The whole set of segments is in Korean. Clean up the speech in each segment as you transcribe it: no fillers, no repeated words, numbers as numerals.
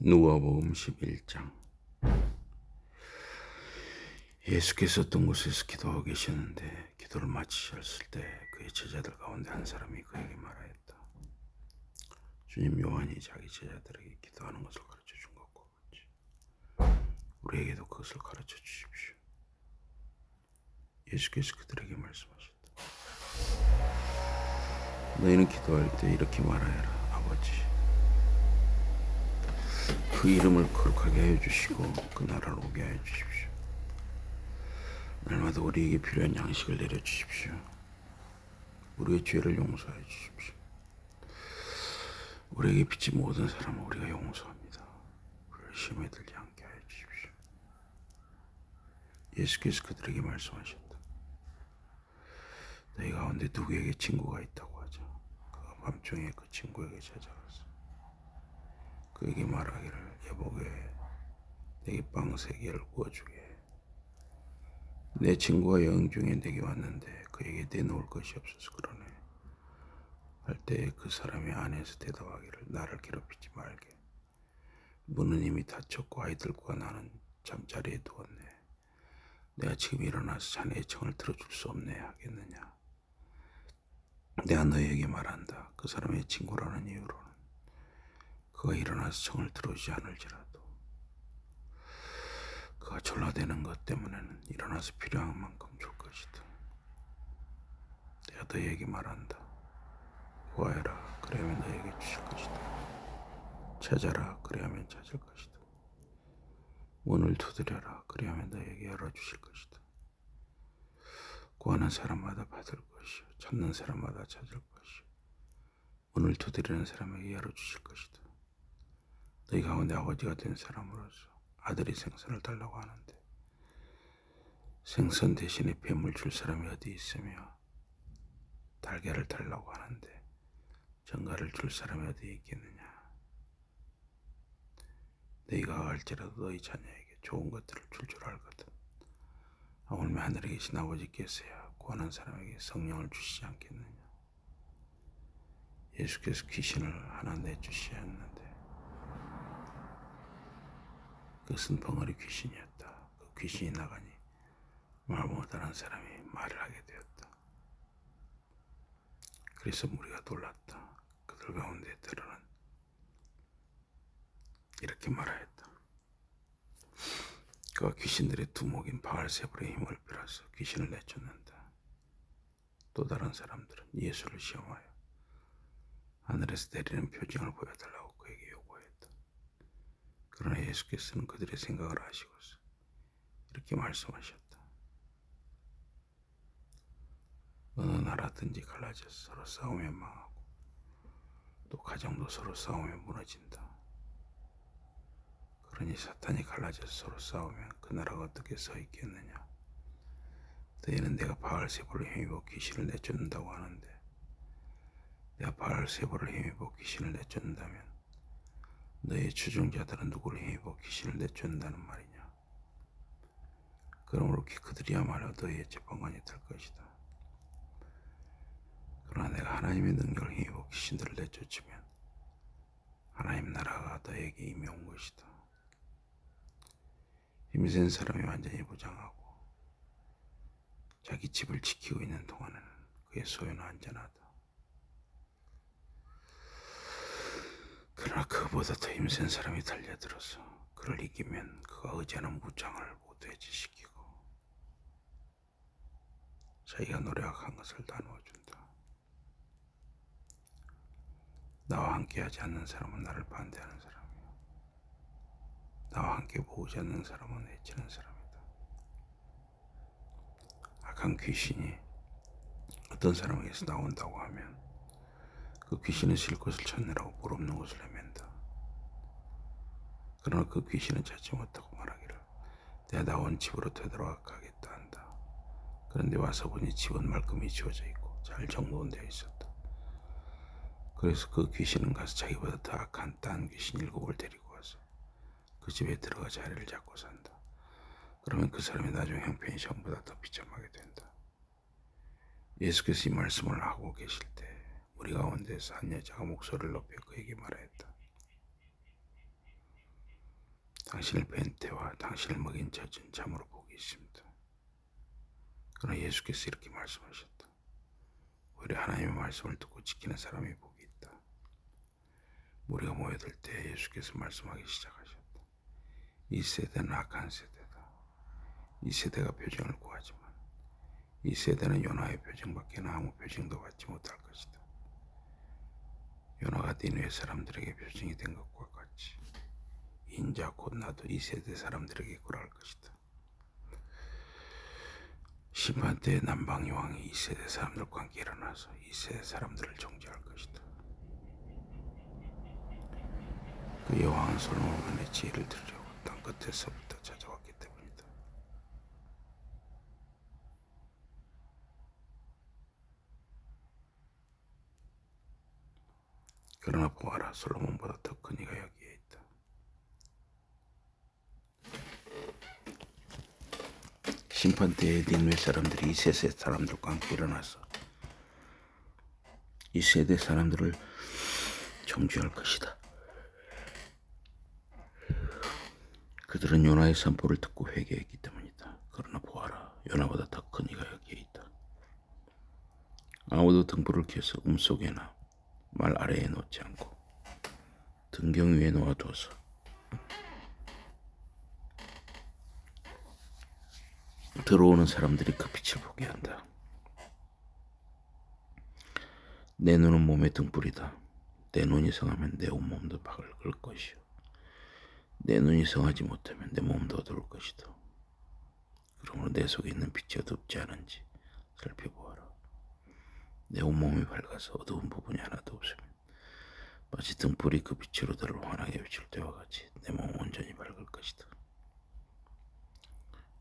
누가복음 11장. 예수께서 어떤 곳에서 기도하고 계셨는데 기도를 마치셨을 때 그의 제자들 가운데 한 사람이 그에게 말하였다. 주님, 요한이 자기 제자들에게 기도하는 것을 가르쳐 준 것과 같이 우리에게도 그것을 가르쳐 주십시오. 예수께서 그들에게 말씀하셨다. 너희는 기도할 때 이렇게 말하여라. 아버지, 그 이름을 거룩하게 하여 주시고 그 나라를 오게 하여 주십시오. 날마다 우리에게 필요한 양식을 내려주십시오. 우리의 죄를 용서하여 주십시오. 우리에게 빚진 모든 사람은 우리가 용서합니다. 우리를 시험에 들지 않게 하여 주십시오. 예수께서 그들에게 말씀하셨다. 너희 가운데 누구에게 친구가 있다고 하자. 그가 밤중에 그 친구에게 찾아가서 그에게 말하기를, 여보게, 내게 빵 3개를 구워주게. 내 친구가 여행 중에 내게 왔는데 그에게 내놓을 것이 없어서 그러네. 할 때에 그 사람의 아내에서 대답하기를, 나를 괴롭히지 말게. 문은 이미 닫혔고 아이들과 나는 잠자리에 누웠네. 내가 지금 일어나서 자네의 청을 들어줄 수 없네 하겠느냐. 내가 너희에게 말한다. 그 사람의 친구라는 이유로는 그가 일어나서 청을 들어주지 않을지라도 그가 졸라대는 것 때문에는 일어나서 필요한 만큼 줄 것이다. 내가 너희에게 말한다. 구하여라, 그래야만 너희에게 주실 것이다. 찾아라, 그래야만 찾을 것이다. 문을 두드려라, 그래야만 너희에게 열어주실 것이다. 구하는 사람마다 받을 것이요, 찾는 사람마다 찾을 것이요, 문을 두드리는 사람에게 열어주실 것이다. 너희 가운데 아버지가 된 사람으로서 아들이 생선을 달라고 하는데 생선 대신에 뱀을 줄 사람이 어디 있으며, 달걀을 달라고 하는데 전갈을 줄 사람이 어디 있겠느냐. 너희가 할지라도 너희 자녀에게 좋은 것들을 줄 알거든. 하물며 하늘에 계신 아버지께서야 구하는 사람에게 성령을 주시지 않겠느냐. 예수께서 귀신을 하나 내주시었는데 그것은 벙어리 귀신이었다. 그 귀신이 나가니 말 못하는 사람이 말을 하게 되었다. 그래서 무리가 놀랐다. 그들 가운데 들어는 이렇게 말하였다. 그가 귀신들의 두목인 바알세불의 힘을 빌어서 귀신을 내쫓는다. 또 다른 사람들은 예수를 시험하여 하늘에서 내리는 표징을 보여달라고 그에게 요구했다. 그러나 예수께서는 그들의 생각을 아시고서 이렇게 말씀하셨다. 어느 나라든지 갈라져서 서로 싸우면 망하고 또 가정도 서로 싸우면 무너진다. 그러니 사탄이 갈라져서 서로 싸우면 그 나라가 어떻게 서 있겠느냐. 너희는 내가 바알세불을 힘입어 귀신을 내쫓는다고 하는데 내가 바알세불을 힘입어 귀신을 내쫓는다면 너희의 추종자들은 누구를 힘입어 귀신을 내쫓는다는 말이냐. 그러므로 그들이야말로 너희의 재판관이 될 것이다. 그러나 내가 하나님의 능력을 힘입어 귀신들을 내쫓으면 하나님 나라가 너희에게 이미 온 것이다. 힘센 사람이 완전히 무장하고 자기 집을 지키고 있는 동안에는 그의 소유는 안전하다. 그러나 그보다 더 힘센 사람이 달려들어서 그를 이기면 그가 의지하는 무장을 모두 해지시키고 자기가 노력한 것을 나누어준다. 나와 함께하지 않는 사람은 나를 반대하는 사람이요, 나와 함께 모으지 않는 사람은 해치는 사람이다. 악한 귀신이 어떤 사람에게서 나온다고 하면 그 귀신은 쉴 곳을 찾느라고 물 없는 곳을 헤맨다. 그러나 그 귀신은 찾지 못하고 말하기를, 내가 나온 집으로 되돌아가겠다 한다. 그런데 와서 보니 집은 말끔히 지어져 있고 잘 정돈되어 있었다. 그래서 그 귀신은 가서 자기보다 더 악한 딴 귀신 7을 데리고 와서 그 집에 들어가 자리를 잡고 산다. 그러면 그 사람이 나중에 형편이 전보다 더 비참하게 된다. 예수께서 이 말씀을 하고 계실 때 우리 가운데서 한 여자가 목소리를 높여 그에게 말하였다. 당신을 뵌 때와 당신을 먹인 자는 참으로 복이 있습니다. 그러나 예수께서 이렇게 말씀하셨다. 오히려 하나님의 말씀을 듣고 지키는 사람이 복이 있다. 우리가 모여들 때 예수께서 말씀하기 시작하셨다. 이 세대는 악한 세대다. 이 세대가 표징을 구하지만 이 세대는 요나의 표징밖에 아무 표징도 받지 못할 것이다. 요나가 니느웨 사람들에게 표징이 된 것과 같이 인자 곧 나도 이 세대 사람들에게 굴할 것이다. 심판 때 남방의 왕이 이 세대 사람들과 함께 일어나서 이 세대 사람들을 정죄할 것이다. 그 여호와는 솔로몬의 지혜를 들으려고 땅 끝에서부터 찾아왔기 때문이다. 그러나 보아라, 솔로몬보다 더 큰 이가 여기에 있다. 심판 때에 니느웨 사람들이 이 세대 사람들과 함께 일어나서 이 세대 사람들을 정죄할 것이다. 그들은 요나의 선포를 듣고 회개했기 때문이다. 그러나 보아라, 요나보다 더 큰 이가 여기에 있다. 아무도 등불을 켜서 속에나 말 아래에 놓지 않고 등경 위에 놓아두어서 들어오는 사람들이 그 빛을 보게 한다. 내 눈은 몸의 등불이다. 내 눈이 성하면 내 온몸도 밝을 것이요 내 눈이 성하지 못하면 내 몸도 어두울 것이다. 그러므로 내 속에 있는 빛이 어둡지 않은지 살펴보아라. 내 온몸이 밝아서 어두운 부분이 하나도 없으면 마치 등불이 그 빛으로 너를 환하게 비출 때와 같이 내 몸은 온전히 밝을 것이다.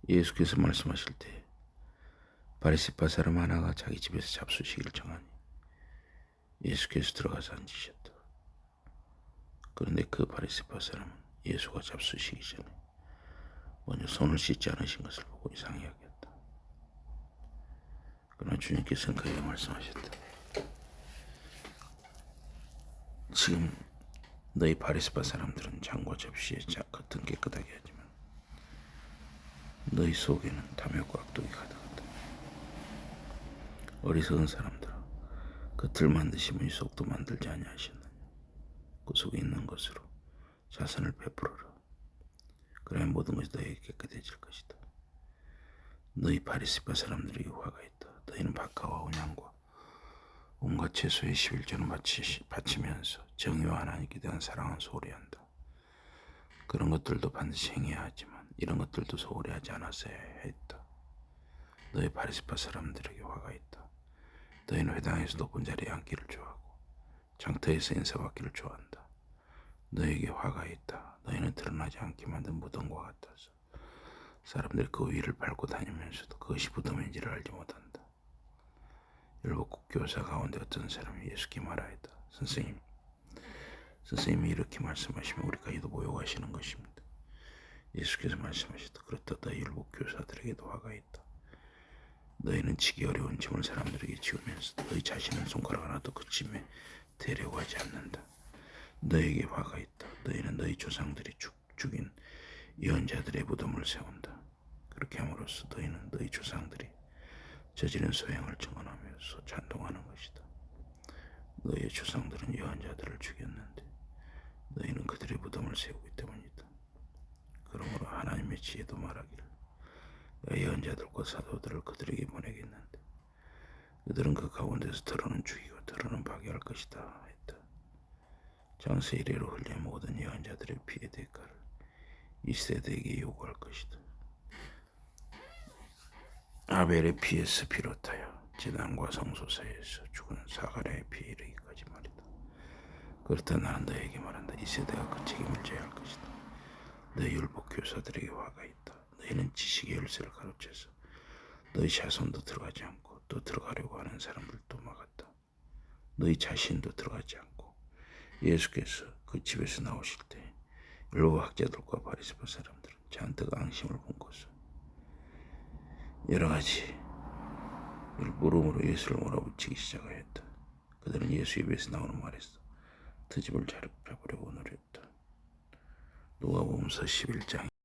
예수께서 말씀하실 때 바리새파 사람 하나가 자기 집에서 잡수시기를 정하니 예수께서 들어가서 앉으셨다. 그런데 그 바리새파 사람은 예수가 잡수시기 전에 먼저 손을 씻지 않으신 것을 보고 이상히 여겼다. 그러나 주님께서는 그에게 말씀하셨다. 지금 너희 바리새파 사람들은 잔과 접시에 겉은 깨끗하게 하지만 너희 속에는 탐욕과 악독이 가득하다. 어리석은 사람들아, 겉을 만드시면 속도 만들지 아니하셨느냐. 그 속에 있는 것으로 자선을 베풀어라. 그러면 모든 것이 너희에게 깨끗해질 것이다. 너희 바리새파 사람들에게 화가 있다. 너희는 박하와 온양과 온갖 채소의 11조는 바치면서 정의와 하나님께 대한 사랑은 소홀히 한다. 그런 것들도 반드시 행해야 하지만 이런 것들도 소홀히 하지 않았어야 했다. 너희 바리새파 사람들에게 화가 있다. 너희는 회당에서 높은 자리에 앉기를 좋아하고 장터에서 인사받기를 좋아한다. 너희에게 화가 있다. 너희는 드러나지 않게 만든 무덤과 같아서 사람들이 그 위를 밟고 다니면서도 그것이 무덤인지를 알지 못한다. 율법국 교사 가운데 어떤 사람이 예수께 말하였다. 선생님이 이렇게 말씀하시면 우리가 이도 모욕하시는 것입니다. 예수께서 말씀하셨다. 그렇다. 너희 율법 교사들에게도 화가 있다. 너희는 지기 어려운 짐을 사람들에게 지우면서 너희 자신은 손가락 하나도 그 짐에 대려고 하지 않는다. 너희에게 화가 있다. 너희는 너희 조상들이 죽인 예언자들의 무덤을 세운다. 그렇게 함으로써 너희는 너희 조상들이 저지른 소행을 증언하면서 찬송하는 것이다. 너희의 조상들은 예언자들을 죽였는데 너희는 그들의 무덤을 세우기 때문이다. 그러므로 하나님의 지혜도 말하기를 예언자들과 사도들을 그들에게 보내겠는데 그들은 그 가운데서 더러는 죽이고 더러는 파괴할 것이다 했다. 장세 이래로 흘린 모든 예언자들의 피의 대가를 이 세대에게 요구할 것이다. 아벨의 피에서 비롯하여 제단과 성소 사이에서 죽은 사가랴의 피에 이르기까지 말이다. 그렇다. 나는 너에게 말한다. 이 세대가 그 책임을 져야 할 것이다. 너희 율법 교사들에게 화가 있다. 너희는 지식의 열쇠를 가로채서 너희 자손도 들어가지 않고 또 들어가려고 하는 사람들도 막았다. 너희 자신도 들어가지 않고. 예수께서 그 집에서 나오실 때 율법학자들과 바리새파 사람들은 잔뜩 앙심을 본 것은 여러 가지 물음으로 예수를 몰아붙이기 시작하였다. 그들은 예수 입에서 나오는 말에서 트집을 잡으려고 노렸다. 누가복음서 11장